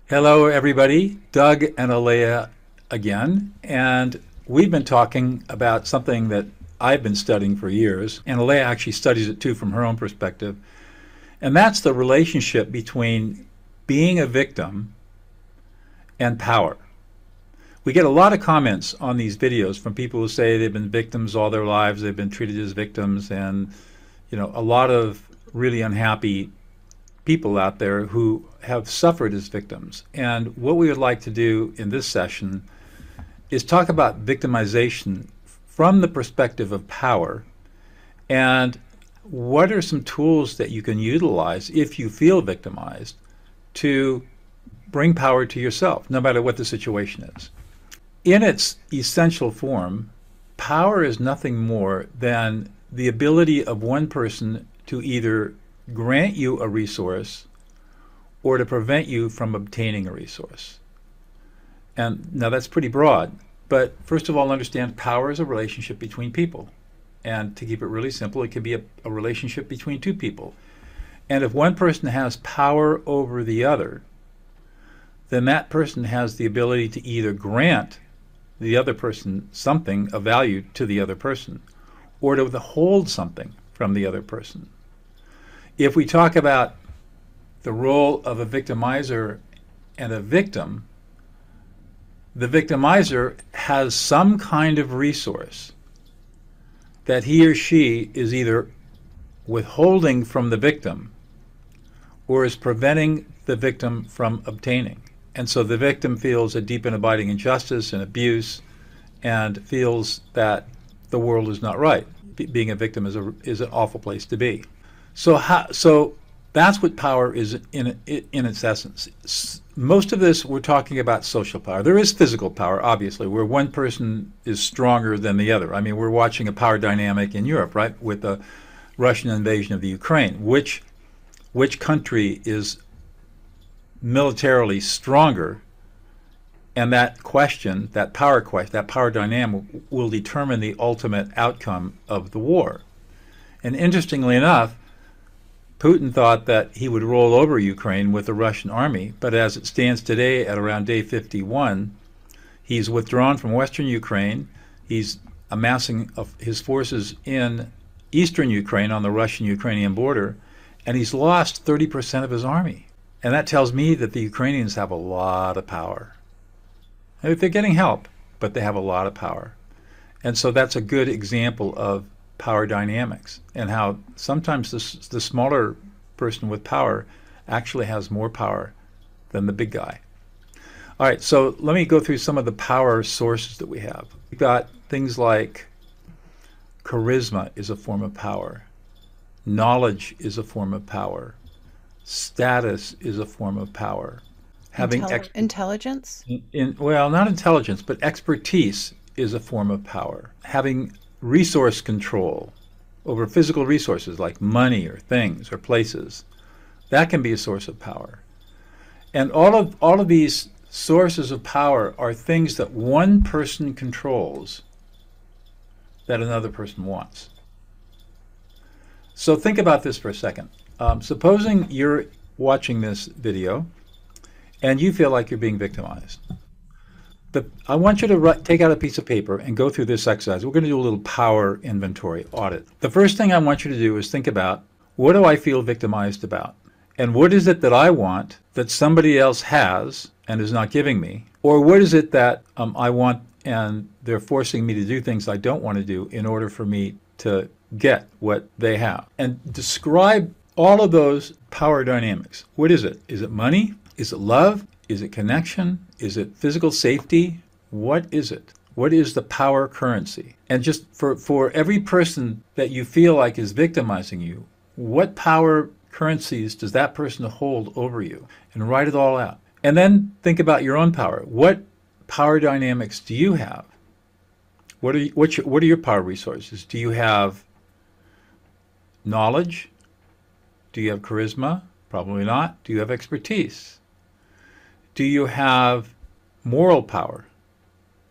Hello, everybody. Doug and Aleya again. And we've been talking about something that I've been studying for years, and Aleya actually studies it too from her own perspective. And that's the relationship between being a victim and power. We get a lot of comments on these videos from people who say they've been victims all their lives, they've been treated as victims, and a lot of really unhappy people out there who have suffered as victims. And what we would like to do in this session is talk about victimization from the perspective of power, and what are some tools that you can utilize if you feel victimized to bring power to yourself, no matter what the situation is. In its essential form, power is nothing more than the ability of one person to either grant you a resource or to prevent you from obtaining a resource. And now that's pretty broad, but first of all, understand power is a relationship between people. And to keep it really simple, it can be a relationship between two people. And if one person has power over the other, then that person has the ability to either grant the other person something of value to the other person, or to withhold something from the other person. If we talk about the role of a victimizer and a victim, the victimizer has some kind of resource that he or she is either withholding from the victim or is preventing the victim from obtaining. And so the victim feels a deep and abiding injustice and abuse and feels that the world is not right. Being a victim is an awful place to be. So that's what power is in its essence. Most of this, we're talking about social power. There is physical power, obviously, where one person is stronger than the other. I mean, we're watching a power dynamic in Europe, right, with the Russian invasion of the Ukraine. Which country is militarily stronger? And that question, that power dynamic, will determine the ultimate outcome of the war. And interestingly enough, Putin thought that he would roll over Ukraine with the Russian army, but as it stands today at around day 51, he's withdrawn from western Ukraine. He's amassing his forces in eastern Ukraine on the Russian-Ukrainian border, and he's lost 30% of his army. And that tells me that the Ukrainians have a lot of power. They're getting help, but they have a lot of power. And so that's a good example of power dynamics and how sometimes the smaller person with power actually has more power than the big guy. All right, so let me go through some of the power sources that we have. We've got things like charisma is a form of power. Knowledge is a form of power. Status is a form of power. Intelligence? Well, not intelligence, but expertise is a form of power. Having resource control over physical resources like money or things or places, that can be a source of power. And all of these sources of power are things that one person controls that another person wants. So think about this for a second. Supposing you're watching this video and you feel like you're being victimized. I want you to take out a piece of paper and go through this exercise. We're going to do a little power inventory audit. The first thing I want you to do is think about, what do I feel victimized about? And what is it that I want that somebody else has and is not giving me? Or what is it that I want and they're forcing me to do things I don't want to do in order for me to get what they have? And describe all of those power dynamics. What is it? Is it money? Is it love? Is it connection? Is it physical safety? What is it? What is the power currency? And just for every person that you feel like is victimizing you, what power currencies does that person hold over you? And write it all out. And then think about your own power. What power dynamics do you have? What are your power resources? Do you have knowledge? Do you have charisma? Probably not. Do you have expertise? Do you have moral power?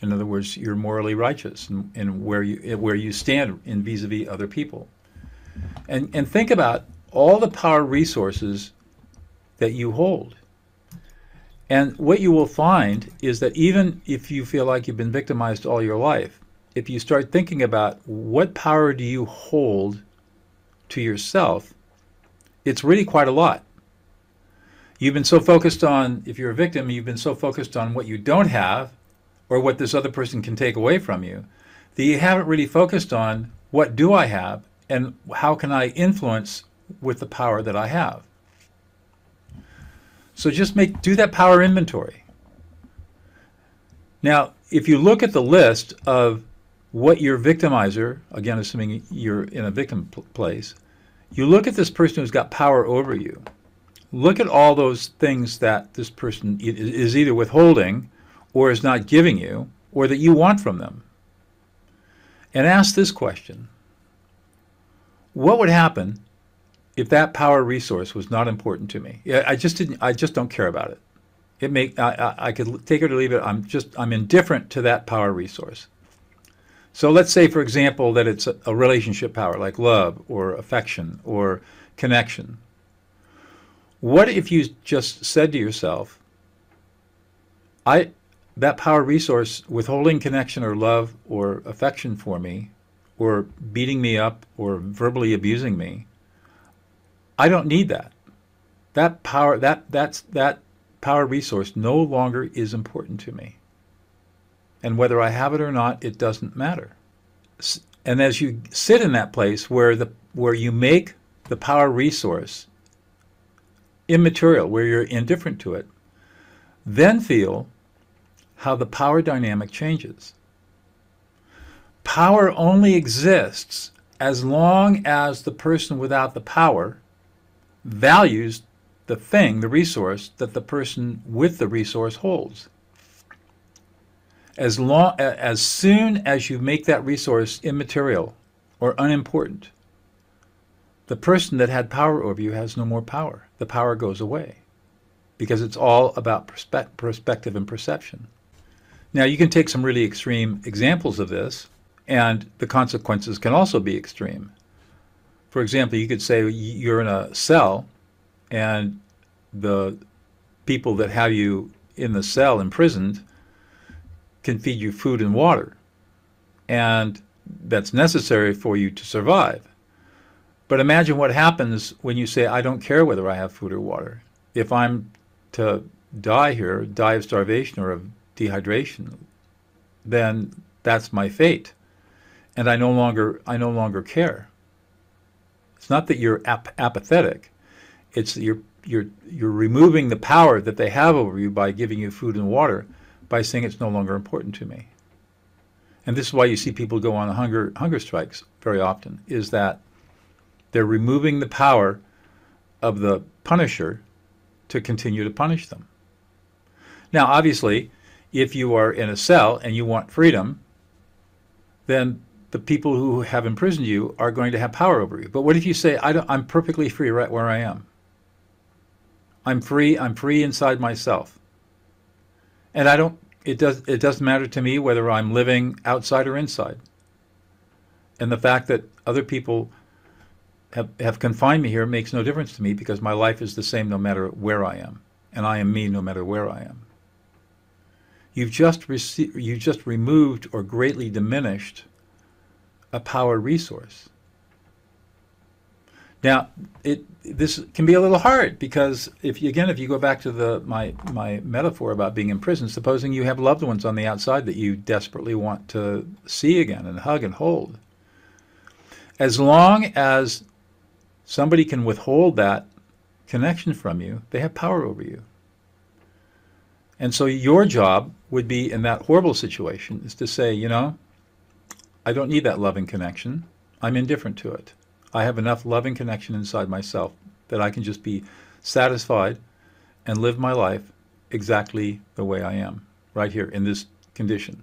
In other words, you're morally righteous in where you stand in vis-a-vis other people. And think about all the power resources that you hold. And what you will find is that even if you feel like you've been victimized all your life, if you start thinking about what power do you hold to yourself, it's really quite a lot. You've been so focused on, if you're a victim, you've been so focused on what you don't have or what this other person can take away from you, that you haven't really focused on what do I have and how can I influence with the power that I have. So just do that power inventory. Now, if you look at the list of what your victimizer, again, assuming you're in a victim place, you look at this person who's got power over you. Look at all those things that this person is either withholding or is not giving you or that you want from them. And ask this question. What would happen if that power resource was not important to me? I just don't care about it. I could take it or leave it. I'm indifferent to that power resource. So let's say, for example, that it's a relationship power like love or affection or connection. What if you just said to yourself, that power resource withholding connection or love or affection for me, or beating me up or verbally abusing me, I don't need that. That power resource no longer is important to me. And whether I have it or not, it doesn't matter. And as you sit in that place where you make the power resource immaterial, where you're indifferent to it, then feel how the power dynamic changes. Power only exists as long as the person without the power values the thing, the resource, that the person with the resource holds. As soon as you make that resource immaterial or unimportant, the person that had power over you has no more power. The power goes away because it's all about perspective and perception. Now, you can take some really extreme examples of this, and the consequences can also be extreme. For example, you could say you're in a cell, and the people that have you in the cell imprisoned can feed you food and water, and that's necessary for you to survive. But imagine what happens when you say, I don't care whether I have food or water. If I'm to die here, die of starvation or of dehydration, then that's my fate. And I no longer care. It's not that you're apathetic. It's that you're removing the power that they have over you by giving you food and water, by saying it's no longer important to me. And this is why you see people go on hunger strikes very often, is that they're removing the power of the punisher to continue to punish them. Now, obviously, if you are in a cell and you want freedom, then the people who have imprisoned you are going to have power over you. But what if you say, I'm perfectly free right where I am. I'm free inside myself. And it doesn't matter to me whether I'm living outside or inside. And the fact that other people have confined me here makes no difference to me, because my life is the same no matter where I am, and I am me no matter where I am. You've just removed or greatly diminished a power resource. Now, this can be a little hard, because if you go back to my metaphor about being in prison, supposing you have loved ones on the outside that you desperately want to see again and hug and hold. As long as somebody can withhold that connection from you, they have power over you. And so your job would be, in that horrible situation, is to say, I don't need that loving connection. I'm indifferent to it. I have enough loving connection inside myself that I can just be satisfied and live my life exactly the way I am, right here in this condition.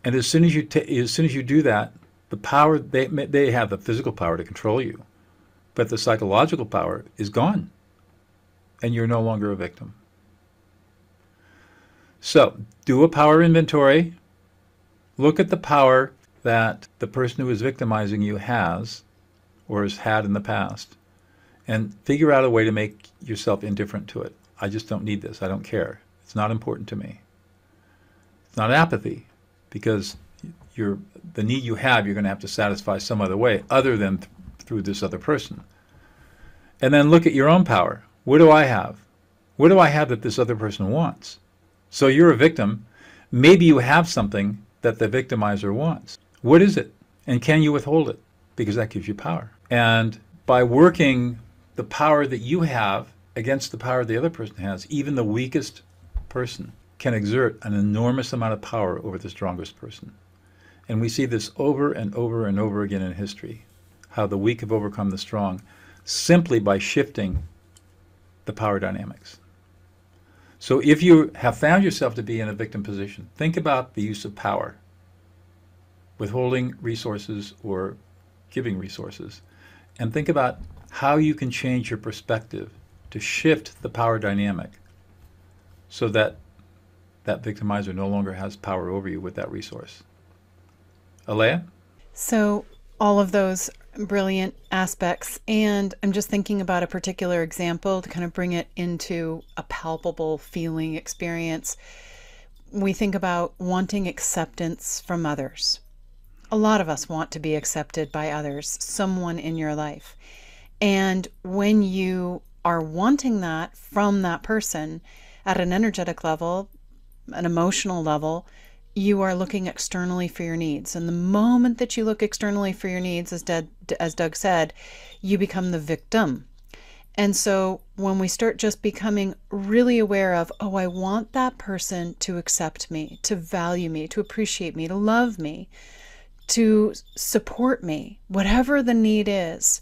And as soon as you do that, the power, they have the physical power to control you, but the psychological power is gone, and you're no longer a victim. So do a power inventory. Look at the power that the person who is victimizing you has or has had in the past, and figure out a way to make yourself indifferent to it. I just don't need this. I don't care. It's not important to me. It's not apathy, because the need you have, you're going to have to satisfy some other way other than through this other person. And then look at your own power. What do I have? What do I have that this other person wants? So you're a victim. Maybe you have something that the victimizer wants. What is it? And can you withhold it? Because that gives you power. And by working the power that you have against the power the other person has, even the weakest person can exert an enormous amount of power over the strongest person. And we see this over and over and over again in history, how the weak have overcome the strong simply by shifting the power dynamics. So if you have found yourself to be in a victim position, think about the use of power, withholding resources or giving resources, and think about how you can change your perspective to shift the power dynamic so that that victimizer no longer has power over you with that resource. Aleya? So all of those brilliant aspects, and I'm just thinking about a particular example to kind of bring it into a palpable feeling experience. We think about wanting acceptance from others. A lot of us want to be accepted by others, someone in your life. And when you are wanting that from that person at an energetic level, an emotional level, you are looking externally for your needs. And the moment that you look externally for your needs, as Doug said, you become the victim. And so when we start just becoming really aware of, oh, I want that person to accept me, to value me, to appreciate me, to love me, to support me, whatever the need is,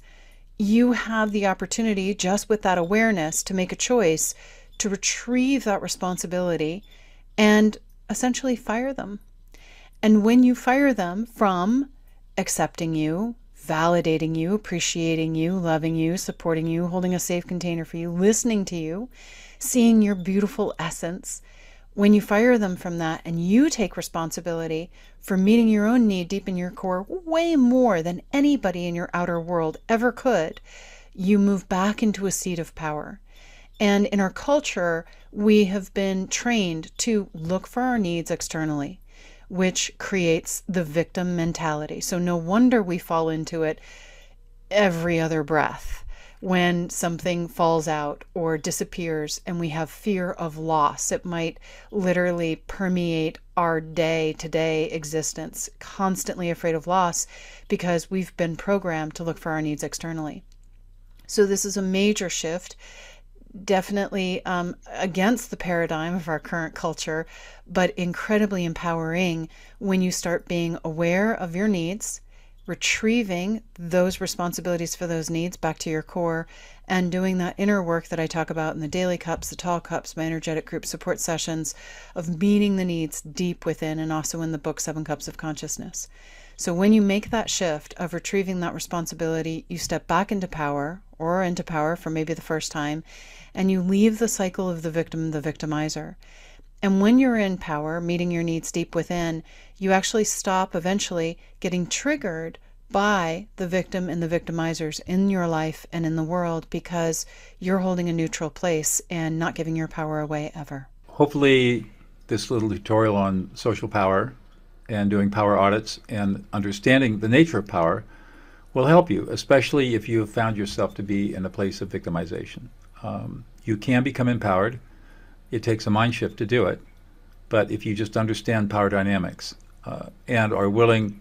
you have the opportunity just with that awareness to make a choice to retrieve that responsibility and essentially fire them. And when you fire them from accepting you, validating you, appreciating you, loving you, supporting you, holding a safe container for you, listening to you, seeing your beautiful essence, when you fire them from that and you take responsibility for meeting your own need deep in your core way more than anybody in your outer world ever could, you move back into a seat of power. And in our culture, we have been trained to look for our needs externally, which creates the victim mentality. So no wonder we fall into it every other breath when something falls out or disappears and we have fear of loss. It might literally permeate our day-to-day existence, constantly afraid of loss because we've been programmed to look for our needs externally. So this is a major shift, definitely against the paradigm of our current culture, but incredibly empowering when you start being aware of your needs, retrieving those responsibilities for those needs back to your core, and doing that inner work that I talk about in the Daily Cups, the Tall Cups, my energetic group support sessions, of meeting the needs deep within, and also in the book 7 Cups of Consciousness. So when you make that shift of retrieving that responsibility, you step back into power, or into power for maybe the first time, and you leave the cycle of the victim, the victimizer. And when you're in power, meeting your needs deep within, you actually stop eventually getting triggered by the victim and the victimizers in your life and in the world, because you're holding a neutral place and not giving your power away ever. Hopefully this little tutorial on social power and doing power audits and understanding the nature of power will help you, especially if you have found yourself to be in a place of victimization. You can become empowered. It takes a mind shift to do it. But if you just understand power dynamics and are willing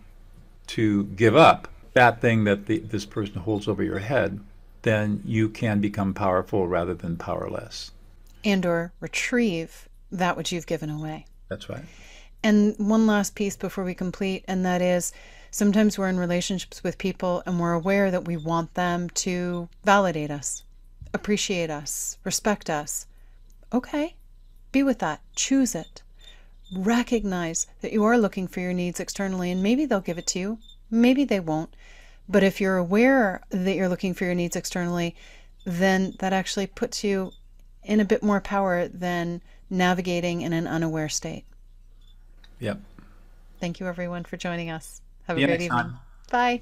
to give up that thing that this person holds over your head, then you can become powerful rather than powerless. And or retrieve that which you've given away. That's right. And one last piece before we complete, and that is sometimes we're in relationships with people and we're aware that we want them to validate us, appreciate us, respect us. Okay, be with that. Choose it. Recognize that you are looking for your needs externally, and maybe they'll give it to you. Maybe they won't. But if you're aware that you're looking for your needs externally, then that actually puts you in a bit more power than navigating in an unaware state. Yep. Thank you, everyone, for joining us. Have See a you great next evening. time. Bye.